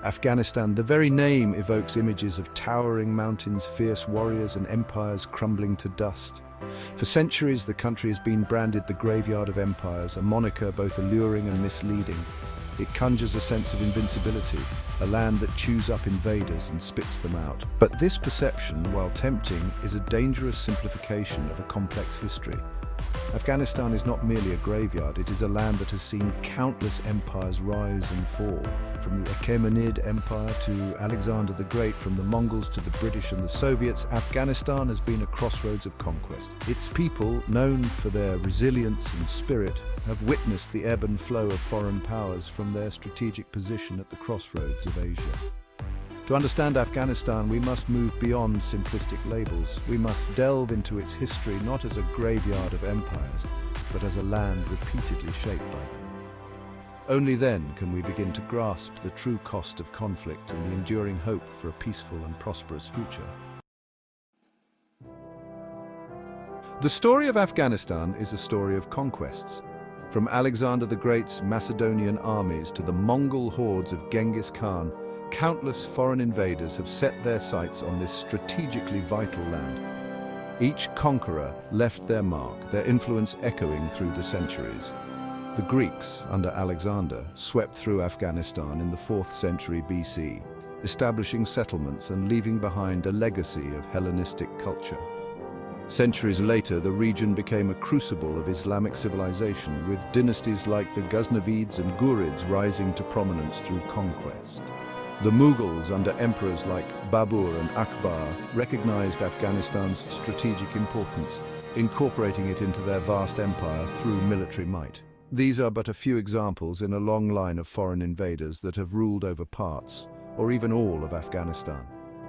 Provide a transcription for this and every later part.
Afghanistan, the very name evokes images of towering mountains, fierce warriors, and empires crumbling to dust. For centuries, the country has been branded the Graveyard of Empires, a moniker both alluring and misleading. It conjures a sense of invincibility, a land that chews up invaders and spits them out. But this perception, while tempting, is a dangerous simplification of a complex history. Afghanistan is not merely a graveyard, it is a land that has seen countless empires rise and fall. From the Achaemenid Empire to Alexander the Great, from the Mongols to the British and the Soviets, Afghanistan has been a crossroads of conquest. Its people, known for their resilience and spirit, have witnessed the ebb and flow of foreign powers from their strategic position at the crossroads of Asia. To understand Afghanistan, we must move beyond simplistic labels. We must delve into its history not as a graveyard of empires, but as a land repeatedly shaped by them. Only then can we begin to grasp the true cost of conflict and the enduring hope for a peaceful and prosperous future. The story of Afghanistan is a story of conquests. From Alexander the Great's Macedonian armies to the Mongol hordes of Genghis Khan, countless foreign invaders have set their sights on this strategically vital land. Each conqueror left their mark, their influence echoing through the centuries. The Greeks, under Alexander, swept through Afghanistan in the 4th century BC, establishing settlements and leaving behind a legacy of Hellenistic culture. Centuries later, the region became a crucible of Islamic civilization, with dynasties like the Ghaznavids and Ghurids rising to prominence through conquest. The Mughals, under emperors like Babur and Akbar, recognized Afghanistan's strategic importance, incorporating it into their vast empire through military might. These are but a few examples in a long line of foreign invaders that have ruled over parts, or even all, of Afghanistan.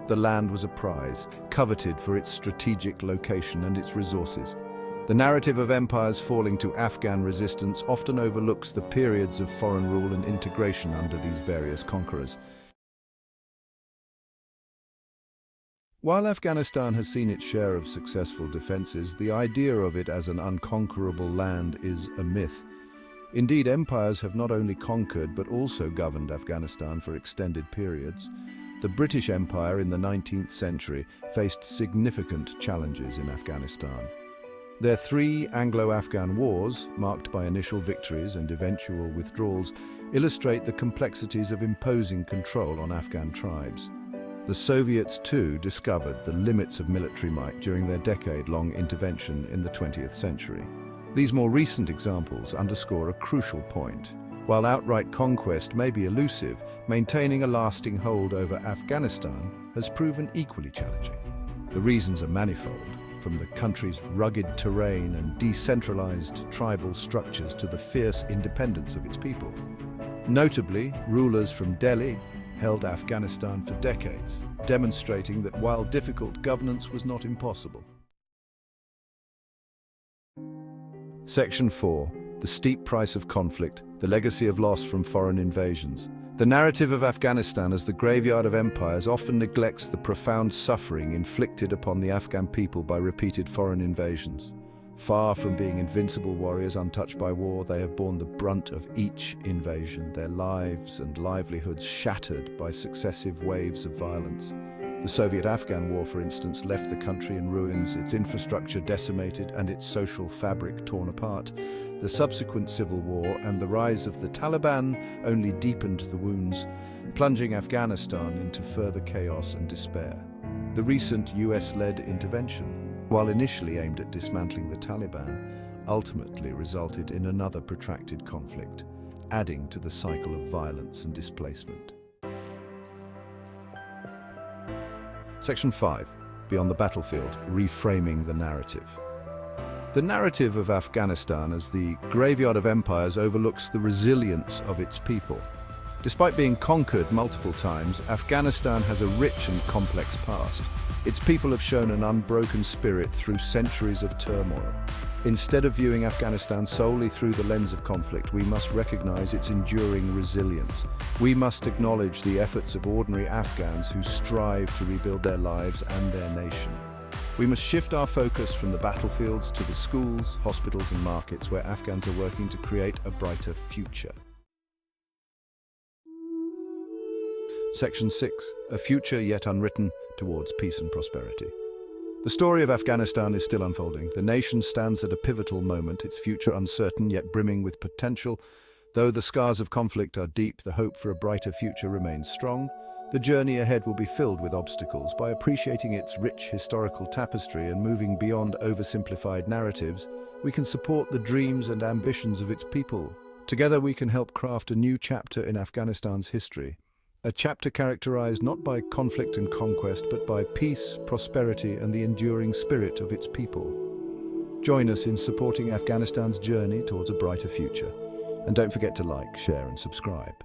The land was a prize, coveted for its strategic location and its resources. The narrative of empires falling to Afghan resistance often overlooks the periods of foreign rule and integration under these various conquerors. While Afghanistan has seen its share of successful defenses, the idea of it as an unconquerable land is a myth. Indeed, empires have not only conquered but also governed Afghanistan for extended periods. The British Empire in the 19th century faced significant challenges in Afghanistan. Their 3 Anglo-Afghan wars, marked by initial victories and eventual withdrawals, illustrate the complexities of imposing control on Afghan tribes. The Soviets, too, discovered the limits of military might during their decade-long intervention in the 20th century. These more recent examples underscore a crucial point. While outright conquest may be elusive, maintaining a lasting hold over Afghanistan has proven equally challenging. The reasons are manifold, from the country's rugged terrain and decentralized tribal structures to the fierce independence of its people. Notably, rulers from Delhi held Afghanistan for decades, demonstrating that while difficult, governance was not impossible. Section 4. The steep price of conflict, the legacy of loss from foreign invasions. The narrative of Afghanistan as the graveyard of empires often neglects the profound suffering inflicted upon the Afghan people by repeated foreign invasions. Far from being invincible warriors untouched by war, they have borne the brunt of each invasion, their lives and livelihoods shattered by successive waves of violence. The Soviet-Afghan War, for instance, left the country in ruins, its infrastructure decimated and its social fabric torn apart. The subsequent civil war and the rise of the Taliban only deepened the wounds, plunging Afghanistan into further chaos and despair. The recent US-led intervention, while initially aimed at dismantling the Taliban, ultimately resulted in another protracted conflict, adding to the cycle of violence and displacement. Section 5. Beyond the battlefield, reframing the narrative. The narrative of Afghanistan as the graveyard of empires overlooks the resilience of its people. Despite being conquered multiple times, Afghanistan has a rich and complex past. Its people have shown an unbroken spirit through centuries of turmoil. Instead of viewing Afghanistan solely through the lens of conflict, we must recognize its enduring resilience. We must acknowledge the efforts of ordinary Afghans who strive to rebuild their lives and their nation. We must shift our focus from the battlefields to the schools, hospitals and markets where Afghans are working to create a brighter future. Section 6, A Future Yet Unwritten Towards Peace and Prosperity. The story of Afghanistan is still unfolding. The nation stands at a pivotal moment, its future uncertain yet brimming with potential. Though the scars of conflict are deep, the hope for a brighter future remains strong. The journey ahead will be filled with obstacles. By appreciating its rich historical tapestry and moving beyond oversimplified narratives, we can support the dreams and ambitions of its people. Together we can help craft a new chapter in Afghanistan's history. A chapter characterized not by conflict and conquest, but by peace, prosperity, and the enduring spirit of its people. Join us in supporting Afghanistan's journey towards a brighter future. And don't forget to like, share, and subscribe.